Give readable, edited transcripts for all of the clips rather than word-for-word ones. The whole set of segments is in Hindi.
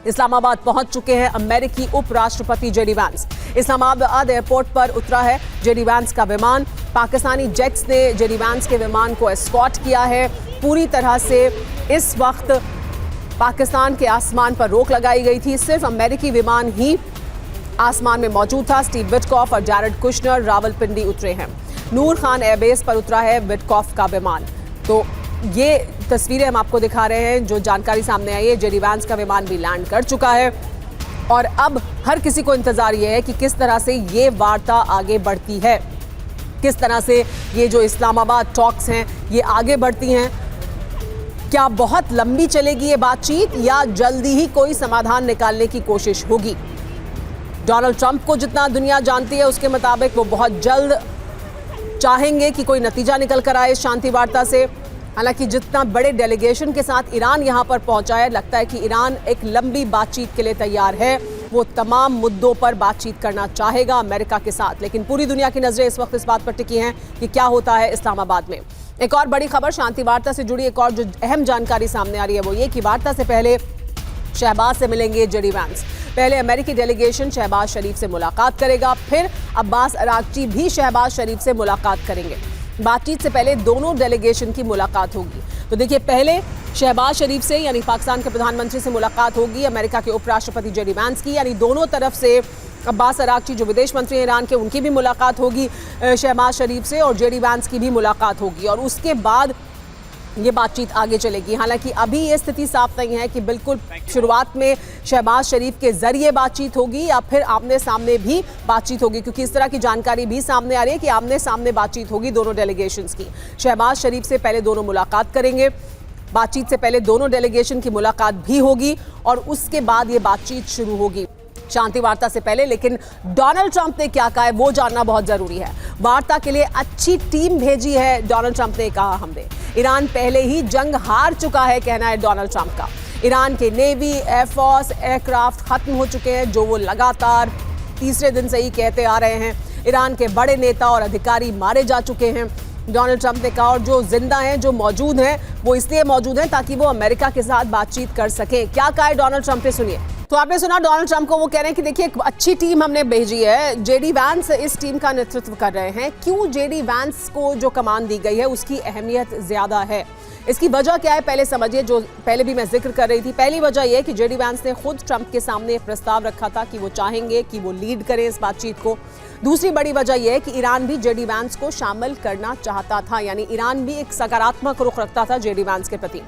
इस्लामाबाद पहुंच चुके हैं अमेरिकी उपराष्ट्रपति जेडी वैंस। इस्लामाबाद एयरपोर्ट पर उतरा है जेडी वैंस का विमान। पाकिस्तानी जेट्स ने जेडी वैंस के विमान को एस्कॉर्ट किया है। पूरी तरह से इस वक्त पाकिस्तान के आसमान पर रोक लगाई गई थी। सिर्फ अमेरिकी विमान ही आसमान में मौजूद था। स्टीव विटकॉफ और जैरेड कुशनर रावलपिंडी उतरे हैं। नूर खान एयरबेस पर उतरा है विटकॉफ का विमान। तो ये तस्वीरें हम आपको दिखा रहे हैं, जो जानकारी सामने आई है। जेडी वैंस का विमान भी लैंड कर चुका है और अब हर किसी को इंतजार ये है कि किस तरह से ये वार्ता आगे बढ़ती है, किस तरह से ये जो इस्लामाबाद टॉक्स हैं ये आगे बढ़ती हैं। क्या बहुत लंबी चलेगी ये बातचीत या जल्दी ही कोई समाधान निकालने की कोशिश होगी? डोनाल्ड ट्रंप को जितना दुनिया जानती है उसके मुताबिक वो बहुत जल्द चाहेंगे कि कोई नतीजा निकल कर आए शांति वार्ता से। हालांकि जितना बड़े डेलीगेशन के साथ ईरान यहां पर पहुंचा है, लगता है कि ईरान एक लंबी बातचीत के लिए तैयार है। वो तमाम मुद्दों पर बातचीत करना चाहेगा अमेरिका के साथ। लेकिन पूरी दुनिया की नजरें इस वक्त इस बात पर टिकी हैं कि क्या होता है इस्लामाबाद में। एक और बड़ी खबर शांति वार्ता से जुड़ी, एक और जो अहम जानकारी सामने आ रही है वो ये कि वार्ता से पहले शहबाज से मिलेंगे जेडी वैंस। पहले अमेरिकी डेलीगेशन शहबाज शरीफ से मुलाकात करेगा, फिर अब्बास अरागची भी शहबाज शरीफ से मुलाकात करेंगे। बातचीत से पहले दोनों डेलीगेशन की मुलाकात होगी। तो देखिए, पहले शहबाज शरीफ से यानी पाकिस्तान के प्रधानमंत्री से मुलाकात होगी, अमेरिका के उपराष्ट्रपति जेडी वैंस की, यानी दोनों तरफ से अब्बास अरागची जो विदेश मंत्री हैं ईरान के, उनकी भी मुलाकात होगी शहबाज शरीफ से, और जेडी वैंस की भी मुलाकात होगी और उसके बाद ये बातचीत आगे चलेगी। हालांकि अभी ये स्थिति साफ नहीं है कि बिल्कुल शुरुआत में शहबाज शरीफ के जरिए बातचीत होगी या फिर आमने सामने भी बातचीत होगी, क्योंकि इस तरह की जानकारी भी सामने आ रही है कि आमने सामने बातचीत होगी दोनों डेलीगेशंस की। शहबाज शरीफ से पहले दोनों मुलाकात करेंगे, बातचीत से पहले दोनों डेलीगेशन की मुलाकात भी होगी और उसके बाद ये बातचीत शुरू होगी शांति वार्ता से पहले। लेकिन डोनाल्ड ट्रंप ने क्या कहा है वो जानना बहुत जरूरी है। वार्ता के लिए अच्छी टीम भेजी है डोनाल्ड ट्रंप ने, कहा हमने। ईरान पहले ही जंग हार चुका है, कहना है डोनाल्ड ट्रंप का। ईरान के नेवी, एयरफोर्स, एयरक्राफ्ट खत्म हो चुके हैं, जो वो लगातार तीसरे दिन से ही कहते आ रहे हैं। ईरान के बड़े नेता और अधिकारी मारे जा चुके हैं, डोनाल्ड ट्रंप ने कहा, और जो जिंदा हैं, जो मौजूद हैं, वो इसलिए मौजूद हैं ताकि वो अमेरिका के साथ बातचीत कर सकें। क्या कहा है डोनाल्ड ट्रंप ने, सुनिए। तो आपने सुना डोनाल्ड ट्रंप को, वो कह रहे हैं कि देखिए एक अच्छी टीम हमने भेजी है, जेडी वैंस इस टीम का नेतृत्व कर रहे हैं। क्यों जेडी वैंस को जो कमान दी गई है उसकी अहमियत ज्यादा है, इसकी वजह क्या है पहले समझिए, जो पहले भी मैं जिक्र कर रही थी। पहली वजह यह है कि जेडी वैंस ने खुद ट्रंप के सामने एक प्रस्ताव रखा था कि वो चाहेंगे कि वो लीड करें इस बातचीत को। दूसरी बड़ी वजह यह है कि ईरान भी जेडी वैंस को शामिल करना चाहता था, यानी ईरान भी एक सकारात्मक रुख रखता था जेडी वैंस के प्रति।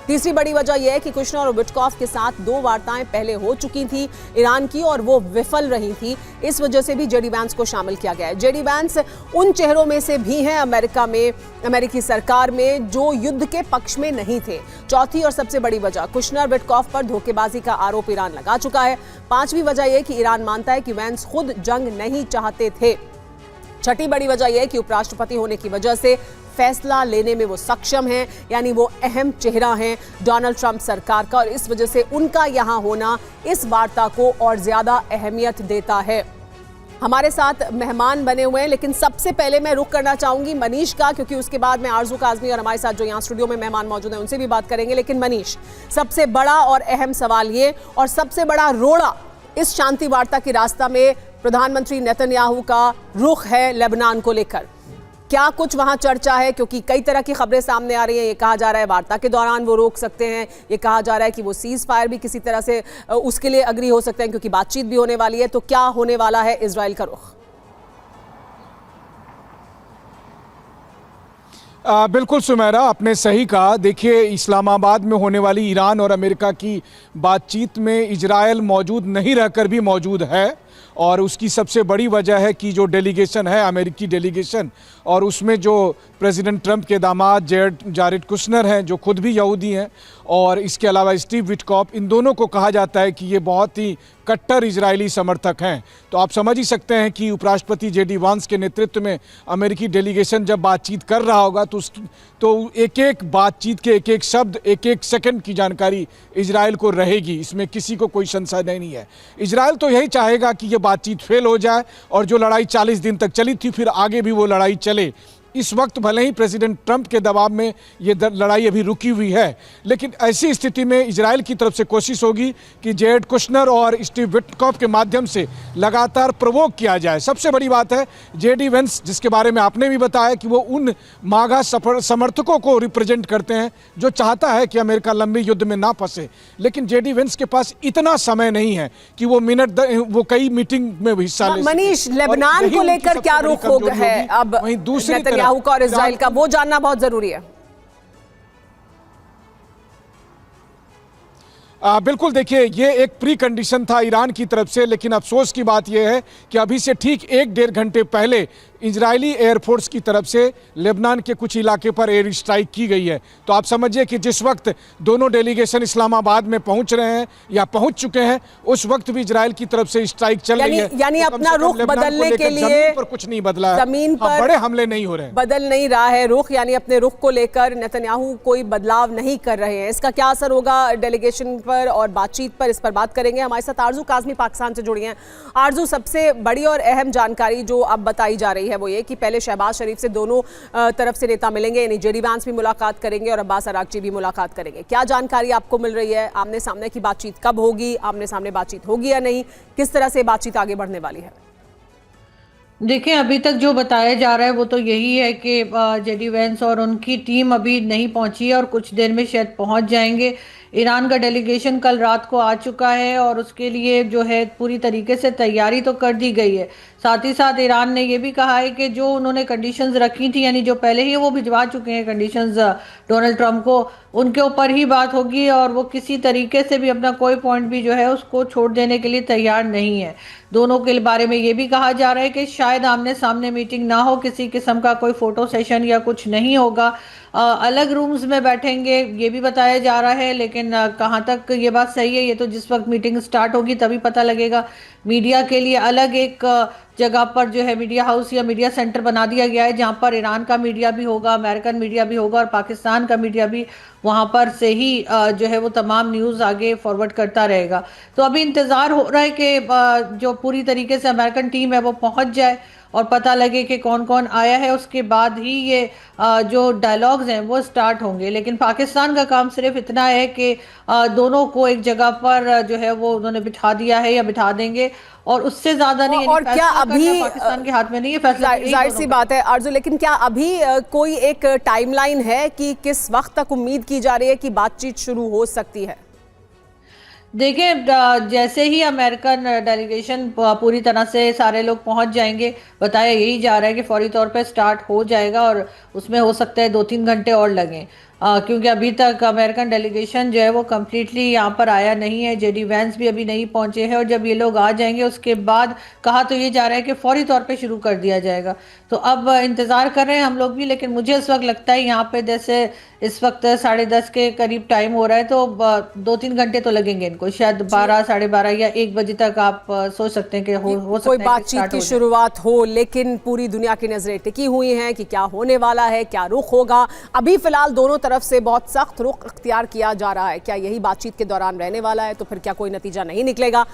तीसरी बड़ी वजह यह है कि कुशनर और विटकॉफ के साथ 2 वार्ताएं पहले हो चुकी थी ईरान की और वो विफल रही थी। इस वजह से भी जेडी वैंस को शामिल किया गया है। जेडी वैंस उन चेहरों में से भी हैं अमेरिका में, अमेरिकी सरकार में, जो युद्ध के पक्ष में नहीं थे। चौथी और सबसे बड़ी वजह, कुशनर विटकॉफ पर धोखेबाजी का आरोप ईरान लगा चुका है। पांचवी वजह यह कि ईरान मानता है कि वैंस खुद जंग नहीं चाहते थे। छठी बड़ी वजह यह है कि उपराष्ट्रपति होने की वजह से फैसला लेने में वो सक्षम हैं, यानी वो अहम चेहरा हैं डोनाल्ड ट्रंप सरकार का, और इस वजह से उनका यहां होना इस वार्ता को और ज्यादा अहमियत देता है। हमारे साथ मेहमान बने हुए हैं, लेकिन सबसे पहले मैं रुख करना चाहूंगी मनीष का, क्योंकि उसके बाद में आरजू काजमी और हमारे साथ जो यहाँ स्टूडियो में मेहमान मौजूद हैं उनसे भी बात करेंगे। लेकिन मनीष, सबसे बड़ा और अहम सवाल ये, और सबसे बड़ा रोड़ा इस शांति वार्ता की रास्ता में प्रधानमंत्री नेतन्याहू का रुख है लेबनान को लेकर। क्या कुछ वहां चर्चा है, क्योंकि कई तरह की खबरें सामने आ रही हैं। ये कहा जा रहा है वार्ता के दौरान वो रोक सकते हैं, ये कहा जा रहा है कि वो सीज फायर भी किसी तरह से उसके लिए अग्री हो सकते हैं, क्योंकि बातचीत भी होने वाली है। तो क्या होने वाला है इजराइल का रुख? बिल्कुल सुमेरा, आपने सही कहा। देखिए, इस्लामाबाद में होने वाली ईरान और अमेरिका की बातचीत में इजराइल मौजूद नहीं रहकर भी मौजूद है, और उसकी सबसे बड़ी वजह है कि जो डेलीगेशन है, अमेरिकी डेलीगेशन, और उसमें जो प्रेसिडेंट ट्रंप के दामाद जैरेड कुशनर हैं, जो खुद भी यहूदी हैं, और इसके अलावा स्टीव विटकॉफ, इन दोनों को कहा जाता है कि ये बहुत ही कट्टर इजरायली समर्थक हैं। तो आप समझ ही सकते हैं कि उपराष्ट्रपति जेडी वैंस के नेतृत्व में अमेरिकी डेलीगेशन जब बातचीत कर रहा होगा तो एक एक बातचीत के एक एक शब्द, एक एक सेकंड की जानकारी इजराइल को रहेगी, इसमें किसी को कोई संशय नहीं है। इजराइल तो यही चाहेगा कि ये बातचीत फेल हो जाए और जो लड़ाई 40 दिन तक चली थी फिर आगे भी वो लड़ाई चले। इस वक्त भले ही प्रेसिडेंट ट्रंप के दबाव में ये लड़ाई अभी रुकी हुई है, लेकिन ऐसी स्थिति में इजराइल की तरफ से कोशिश होगी कि जेरेड कुशनर और स्टीव विटकॉफ के माध्यम से लगातार प्रवोक किया जाए। सबसे बड़ी बात है जेडी वेंस, जिसके बारे में आपने भी बताया कि वो उन मागा समर्थकों को रिप्रेजेंट करते हैं जो चाहता है कि अमेरिका लंबी युद्ध में ना फंसे, लेकिन जेडी वेंस के पास इतना समय नहीं है कि वो कई मीटिंग में हिस्सा ले सके। मनीष, लेबनान को लेकर क्या रुख हो है अब नेतन्याहू का और इजराइल का, वो जानना बहुत जरूरी है। बिल्कुल, देखिए ये एक प्री कंडीशन था ईरान की तरफ से, लेकिन अफसोस की बात यह है कि अभी से ठीक 1-1.5 घंटे पहले इजरायली एयरफोर्स की तरफ से लेबनान के कुछ इलाके पर एयर स्ट्राइक की गई है। तो आप समझिए कि जिस वक्त दोनों डेलीगेशन इस्लामाबाद में पहुंच रहे हैं या पहुंच चुके हैं, उस वक्त भी इजराइल की तरफ से स्ट्राइक चल रही है। यानी तो अपना रुख बदलने के लिए जमीन पर कुछ नहीं बदला है, जमीन पर बड़े हमले नहीं हो रहे हैं, बदल नहीं रहा है रुख, यानी अपने रुख को लेकर नेतन्याहू कोई बदलाव नहीं कर रहे हैं। इसका क्या असर होगा डेलीगेशन पर और बातचीत पर, इस पर बात करेंगे। हमारे साथ आरजू काजमी पाकिस्तान से जुड़ी हैं। आरजू, सबसे बड़ी और अहम जानकारी जो अब बताई जा रही है वो ये कि पहले शहबाज शरीफ से दोनों तरफ से नेता मिलेंगे, यानी जेडी वांस भी मुलाकात करेंगे और अब्बास अरागची भी मुलाकात करेंगे। क्या जानकारी आपको मिल रही है? आमने सामने की बातचीत कब होगी? आमने सामने बातचीत होगी या नहीं? किस तरह से बातचीत आगे बढ़ने वाली है? देखिए, अभी तक जो बताया जा रहा है वो तो यही है कि जेडी वेंस और उनकी टीम अभी नहीं पहुंची है और कुछ देर में शायद पहुंच जाएंगे। ईरान का डेलीगेशन कल रात को आ चुका है और उसके लिए जो है पूरी तरीके से तैयारी तो कर दी गई है। साथ ही साथ ईरान ने ये भी कहा है कि जो उन्होंने कंडीशंस रखी थी, यानी जो पहले ही वो भिजवा चुके हैं कंडीशंस डोनाल्ड ट्रंप को, उनके ऊपर ही बात होगी और वो किसी तरीके से भी अपना कोई पॉइंट भी जो है उसको छोड़ देने के लिए तैयार नहीं है। दोनों के बारे में ये भी कहा जा रहा है कि शायद आमने सामने मीटिंग ना हो, किसी किस्म का कोई फोटो सेशन या कुछ नहीं होगा, अलग रूम्स में बैठेंगे, ये भी बताया जा रहा है। लेकिन कहाँ तक ये बात सही है, ये तो जिस वक्त मीटिंग स्टार्ट होगी तभी पता लगेगा। मीडिया के लिए अलग एक जगह पर जो है मीडिया हाउस या मीडिया सेंटर बना दिया गया है, जहाँ पर ईरान का मीडिया भी होगा, अमेरिकन मीडिया भी होगा और पाकिस्तान का मीडिया भी वहाँ पर से ही जो है वो तमाम न्यूज़ आगे फॉरवर्ड करता रहेगा। तो अभी इंतज़ार हो रहा है कि जो पूरी तरीके से अमेरिकन टीम है वो पहुँच जाए और पता लगे कि कौन कौन आया है, उसके बाद ही ये जो डायलॉग्स हैं वो स्टार्ट होंगे। लेकिन पाकिस्तान का काम सिर्फ इतना है कि दोनों को एक जगह पर जो है वो उन्होंने बिठा दिया है या बिठा देंगे और उससे ज्यादा नहीं। और क्या अभी पाकिस्तान के हाथ में नहीं है फैसला, जाहिर सी बात है आरजू, लेकिन क्या अभी कोई एक टाइमलाइन है कि किस वक्त तक उम्मीद की जा रही है कि बातचीत शुरू हो सकती है? देखिए, जैसे ही अमेरिकन डेलीगेशन पूरी तरह से सारे लोग पहुंच जाएंगे, बताया यही जा रहा है कि फौरी तौर पे स्टार्ट हो जाएगा और उसमें हो सकता है 2-3 घंटे और लगें, क्योंकि अभी तक अमेरिकन डेलीगेशन जो है वो कम्प्लीटली यहाँ पर आया नहीं है। जेडी वैंस भी अभी नहीं पहुंचे हैं और जब ये लोग आ जाएंगे उसके बाद कहा तो ये जा रहा है कि फौरी तौर पे शुरू कर दिया जाएगा। तो अब इंतज़ार कर रहे हैं हम लोग भी, लेकिन मुझे इस वक्त लगता है यहाँ पे जैसे इस वक्त 10:30 के करीब टाइम हो रहा है, तो 2-3 घंटे तो लगेंगे इनको, शायद 12, 12:30 या 1 बजे तक आप सोच सकते हैं कि हो सकता है कोई बातचीत की शुरुआत हो। लेकिन पूरी दुनिया की नजरें टिकी हुई हैं कि क्या होने वाला है, क्या रुख होगा। अभी फिलहाल दोनों तरफ से बहुत सख्त रुख अख्तियार किया जा रहा है। क्या यही बातचीत के दौरान रहने वाला है? तो फिर क्या कोई नतीजा नहीं निकलेगा?